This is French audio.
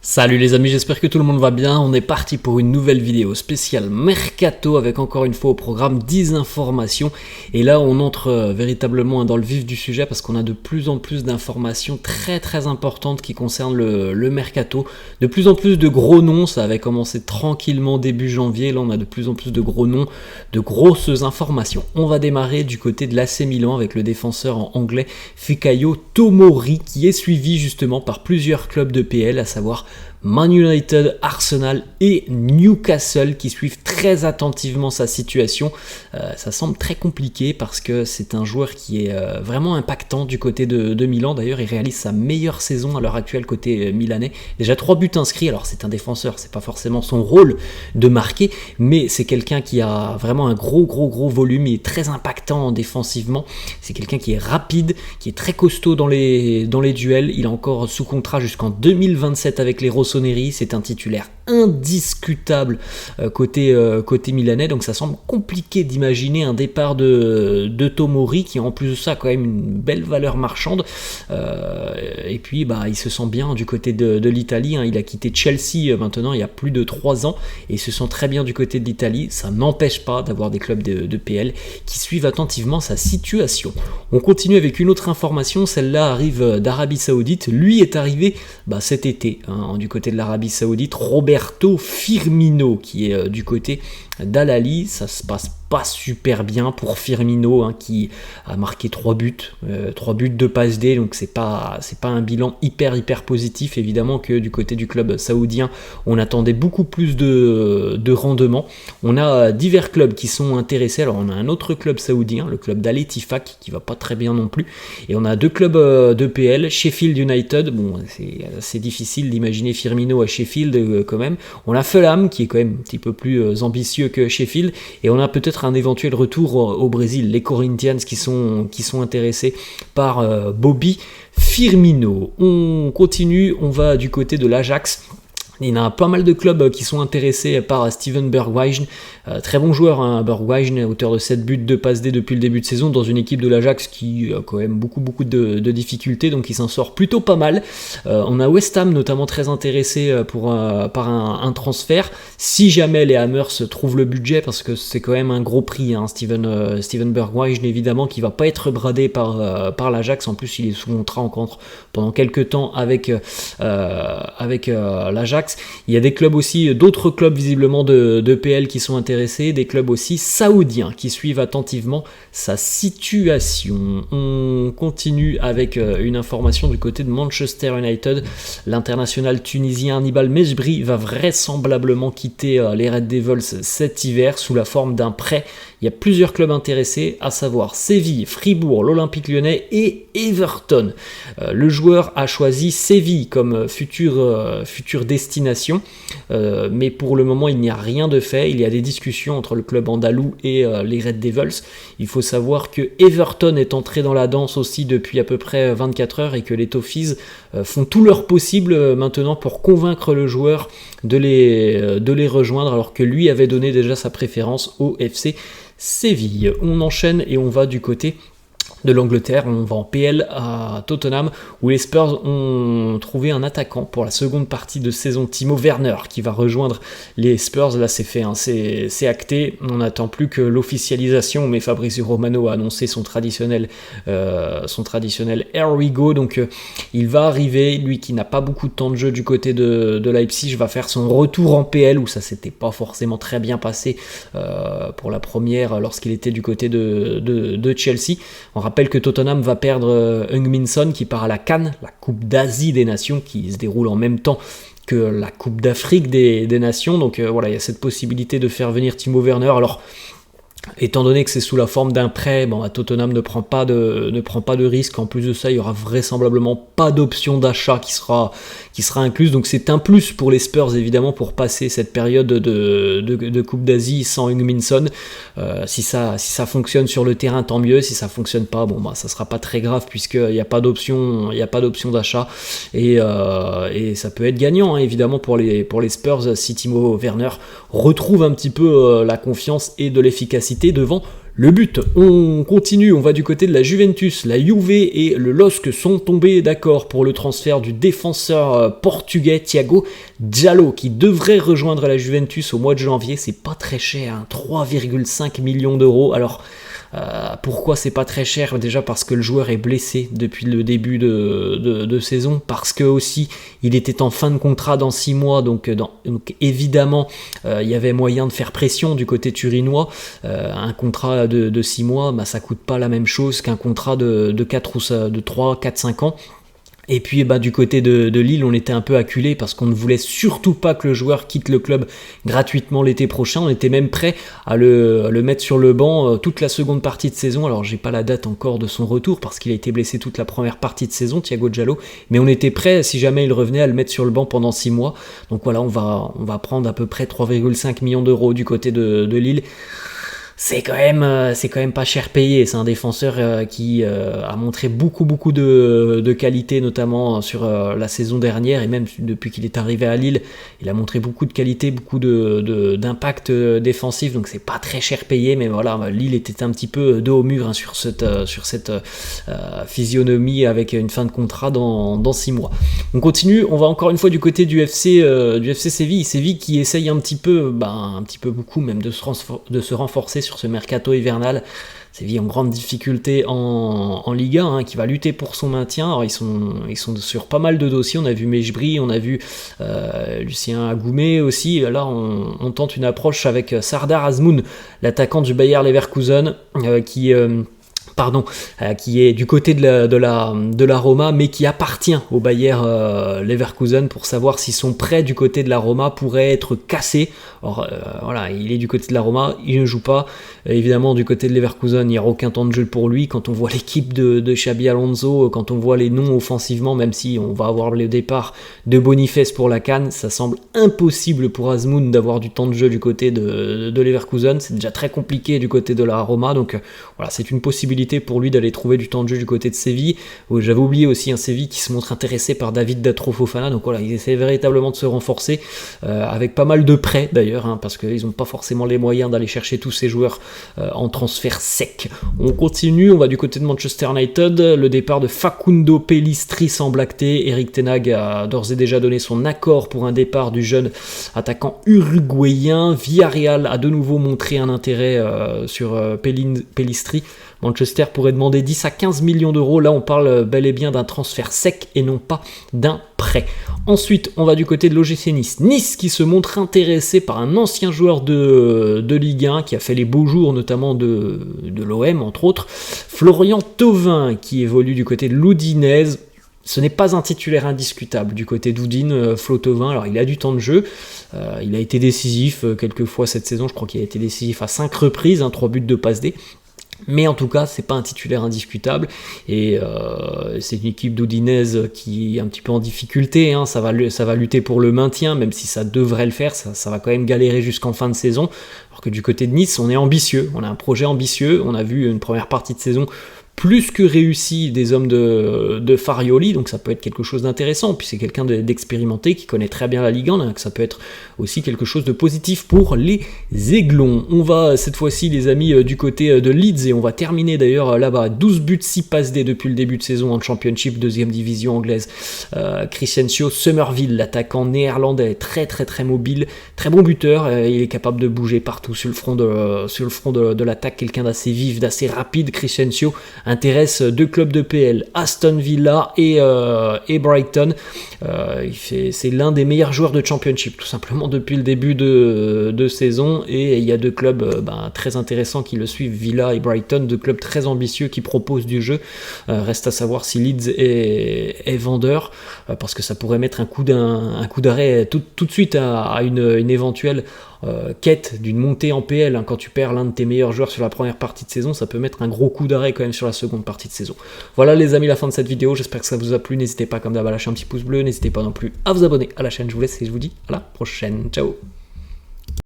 Salut les amis, j'espère que tout le monde va bien. On est parti pour une nouvelle vidéo spéciale Mercato avec encore une fois au programme 10 informations. Et là on entre véritablement dans le vif du sujet parce qu'on a de plus en plus d'informations très importantes qui concernent le Mercato. De plus en plus de gros noms, ça avait commencé tranquillement début janvier. Là on a de plus en plus de gros noms, de grosses informations. On va démarrer du côté de l'AC Milan avec le défenseur en anglais Fikayo Tomori qui est suivi justement par plusieurs clubs de PL, à savoir Man United, Arsenal et Newcastle qui suivent très attentivement sa situation. Ça semble très compliqué parce que c'est un joueur qui est vraiment impactant du côté de Milan. D'ailleurs, il réalise sa meilleure saison à l'heure actuelle côté milanais. Déjà 3 buts inscrits, alors c'est un défenseur, c'est pas forcément son rôle de marquer, mais c'est quelqu'un qui a vraiment un gros volume, il est très impactant défensivement. C'est quelqu'un qui est rapide, qui est très costaud dans les duels. Il est encore sous contrat jusqu'en 2027 avec les Rossoneri. C'est un titulaire indiscutable côté milanais, donc ça semble compliqué d'imaginer un départ de Tomori qui en plus de ça a quand même une belle valeur marchande, et puis il se sent bien du côté de l'Italie, hein. Il a quitté Chelsea maintenant il y a plus de 3 ans et il se sent très bien du côté de l'Italie. Ça n'empêche pas d'avoir des clubs de PL qui suivent attentivement sa situation. On continue avec une autre information, celle-là arrive d'Arabie Saoudite. Lui est arrivé cet été, hein, du côté de l'Arabie Saoudite, Roberto Firmino qui est du côté d'Al-Ahly. Ça se passe pas super bien pour Firmino, hein, qui a marqué 3 buts, 2 passes D, donc c'est pas un bilan hyper positif. Évidemment que du côté du club saoudien on attendait beaucoup plus de rendement. On a divers clubs qui sont intéressés. Alors on a un autre club saoudien, le club d'Al Ettifaq, qui va pas très bien non plus, et on a 2 clubs de PL, Sheffield United. Bon, c'est difficile d'imaginer Firmino à Sheffield quand même. On a Fulham qui est quand même un petit peu plus ambitieux que Sheffield, et on a peut-être un éventuel retour au Brésil, les Corinthians qui sont intéressés par Bobby Firmino. On continue, on va du côté de l'Ajax. Il y a pas mal de clubs qui sont intéressés par Steven Bergwijn, très bon joueur, hein, Bergwijn, auteur de 7 buts, 2 passes D depuis le début de saison, dans une équipe de l'Ajax qui a quand même beaucoup de difficultés, donc il s'en sort plutôt pas mal. On a West Ham notamment très intéressé par un transfert, si jamais les Hammers trouvent le budget, parce que c'est quand même un gros prix, hein, Steven Bergwijn évidemment, qui va pas être bradé par l'Ajax. En plus il est sous contrat encore pendant quelques temps avec l'Ajax. Il y a des clubs aussi, d'autres clubs visiblement de PL qui sont intéressés, des clubs aussi saoudiens qui suivent attentivement sa situation. On continue avec une information du côté de Manchester United. L'international tunisien Hannibal Mejbri va vraisemblablement quitter les Red Devils cet hiver sous la forme d'un prêt. Il y a plusieurs clubs intéressés, à savoir Séville, Fribourg, l'Olympique Lyonnais et Everton. Le joueur a choisi Séville comme future destination, mais pour le moment il n'y a rien de fait. Il y a des discussions entre le club andalou et les Red Devils. Il faut savoir que Everton est entré dans la danse aussi depuis à peu près 24 heures et que les Toffees font tout leur possible maintenant pour convaincre le joueur de les rejoindre, alors que lui avait donné déjà sa préférence au FC Séville. On enchaîne et on va du côté de l'Angleterre, on va en PL à Tottenham où les Spurs ont trouvé un attaquant pour la seconde partie de saison, Timo Werner, qui va rejoindre les Spurs. Là c'est fait, hein, c'est acté, on n'attend plus que l'officialisation, mais Fabrizio Romano a annoncé son traditionnel Here we go, donc il va arriver, lui qui n'a pas beaucoup de temps de jeu du côté de Leipzig, va faire son retour en PL où ça s'était pas forcément très bien passé pour la première lorsqu'il était du côté de Chelsea. On rappelle que Tottenham va perdre Heung-min Son qui part à la CAN, la Coupe d'Asie des Nations, qui se déroule en même temps que la Coupe d'Afrique des Nations. Donc voilà, il y a cette possibilité de faire venir Timo Werner. Alors, étant donné que c'est sous la forme d'un prêt, Tottenham ne prend pas de risque. En plus de ça, il y aura vraisemblablement pas d'option d'achat qui sera incluse. Donc c'est un plus pour les Spurs évidemment pour passer cette période de Coupe d'Asie sans Heung-min Son. Si ça fonctionne sur le terrain, tant mieux. Si ça fonctionne pas, ça sera pas très grave puisqu'il n'y a pas d'option d'achat et ça peut être gagnant, hein, évidemment pour les Spurs si Timo Werner retrouve un petit peu la confiance et de l'efficacité devant le but. On continue, on va du côté de la Juventus. La Juve et le LOSC sont tombés d'accord pour le transfert du défenseur portugais Thiago Diallo qui devrait rejoindre la Juventus au mois de janvier. C'est pas très cher, hein, 3,5 millions d'euros. Alors pourquoi c'est pas très cher? Déjà parce que le joueur est blessé depuis le début de saison, parce que aussi il était en fin de contrat dans 6 mois, donc évidemment il y avait moyen de faire pression du côté turinois. Un contrat de 6 mois, bah, ça coûte pas la même chose qu'un contrat de 3, 4, 5 ans. Et puis du côté de Lille, on était un peu acculé parce qu'on ne voulait surtout pas que le joueur quitte le club gratuitement l'été prochain. On était même prêt à le mettre sur le banc toute la seconde partie de saison. Alors j'ai pas la date encore de son retour parce qu'il a été blessé toute la première partie de saison, Thiago Diallo. Mais on était prêt, si jamais il revenait, à le mettre sur le banc pendant 6 mois. Donc voilà, on va prendre à peu près 3,5 millions d'euros du côté de Lille. C'est quand même pas cher payé. C'est un défenseur qui a montré beaucoup de qualité, notamment sur la saison dernière, et même depuis qu'il est arrivé à Lille, il a montré beaucoup de qualité, beaucoup d'impact défensif, donc c'est pas très cher payé, mais voilà, Lille était un petit peu dos au mur, hein, sur cette physionomie avec une fin de contrat dans 6 mois. On continue, on va encore une fois du côté du FC Séville qui essaye un petit peu beaucoup même de se renforcer sur ce mercato hivernal. Séville en grande difficulté en Liga, hein, qui va lutter pour son maintien. Alors ils sont sur pas mal de dossiers. On a vu Mejbri, on a vu Lucien Agoumé aussi. Là on tente une approche avec Sardar Azmoun, l'attaquant du Bayer Leverkusen, qui est du côté de la Roma, mais qui appartient au Bayer Leverkusen, pour savoir si son prêt du côté de la Roma pourrait être cassé. Or, voilà, il est du côté de la Roma, il ne joue pas. Évidemment, du côté de Leverkusen, il n'y aura aucun temps de jeu pour lui. Quand on voit l'équipe de Xabi Alonso, quand on voit les noms offensivement, même si on va avoir le départ de Boniface pour la CAN, ça semble impossible pour Azmoun d'avoir du temps de jeu du côté de Leverkusen. C'est déjà très compliqué du côté de la Roma, donc voilà, c'est une possibilité pour lui d'aller trouver du temps de jeu du côté de Séville. J'avais oublié aussi un Séville qui se montre intéressé par David Datro Fofana, donc voilà, ils essaient véritablement de se renforcer avec pas mal de prêts d'ailleurs, hein, parce qu'ils n'ont pas forcément les moyens d'aller chercher tous ces joueurs en transfert sec. On continue, on va du côté de Manchester United. Le départ de Facundo Pellistri semble acté. Eric Ten Hag a d'ores et déjà donné son accord pour un départ du jeune attaquant uruguayen. Villarreal a de nouveau montré un intérêt sur Pellistri. Manchester pourrait demander 10 à 15 millions d'euros. Là, on parle bel et bien d'un transfert sec et non pas d'un prêt. Ensuite, on va du côté de l'OGC Nice. Nice qui se montre intéressé par un ancien joueur de Ligue 1 qui a fait les beaux jours, notamment de l'OM, entre autres. Florian Thauvin qui évolue du côté de l'Udinese. Ce n'est pas un titulaire indiscutable du côté d'Udine, Flo Thauvin. Alors il a du temps de jeu, il a été décisif quelques fois cette saison, je crois qu'il a été décisif à 5 reprises, 3 buts de passe D. Mais en tout cas, c'est pas un titulaire indiscutable, et c'est une équipe d'Udinese qui est un petit peu en difficulté, hein. Ça va lutter pour le maintien, même si ça devrait le faire, ça va quand même galérer jusqu'en fin de saison. Alors que du côté de Nice, on est ambitieux, on a un projet ambitieux, on a vu une première partie de saison plus que réussi des hommes de Farioli, donc ça peut être quelque chose d'intéressant, puis c'est quelqu'un d'expérimenté qui connaît très bien la Ligue 1, donc ça peut être aussi quelque chose de positif pour les Aiglons. On va cette fois-ci, les amis, du côté de Leeds, et on va terminer d'ailleurs là-bas, 12 buts, 6 passes D depuis le début de saison en Championship, 2e division anglaise. Crescencio Summerville, l'attaquant néerlandais, très très très mobile, très bon buteur, il est capable de bouger partout sur le front de l'attaque, quelqu'un d'assez vif, d'assez rapide. Crescencio intéresse 2 clubs de PL, Aston Villa et Brighton. C'est l'un des meilleurs joueurs de Championship, tout simplement, depuis le début de saison, et il y a 2 clubs très intéressants qui le suivent, Villa et Brighton, 2 clubs très ambitieux qui proposent du jeu. Reste à savoir si Leeds est vendeur, parce que ça pourrait mettre un coup d'arrêt tout de suite à une éventuelle quête d'une montée en PL, hein. Quand tu perds l'un de tes meilleurs joueurs sur la première partie de saison, ça peut mettre un gros coup d'arrêt quand même sur la seconde partie de saison. Voilà les amis, la fin de cette vidéo, j'espère que ça vous a plu. N'hésitez pas comme d'hab à lâcher un petit pouce bleu, n'hésitez pas non plus à vous abonner à la chaîne. Je vous laisse et je vous dis à la prochaine, ciao.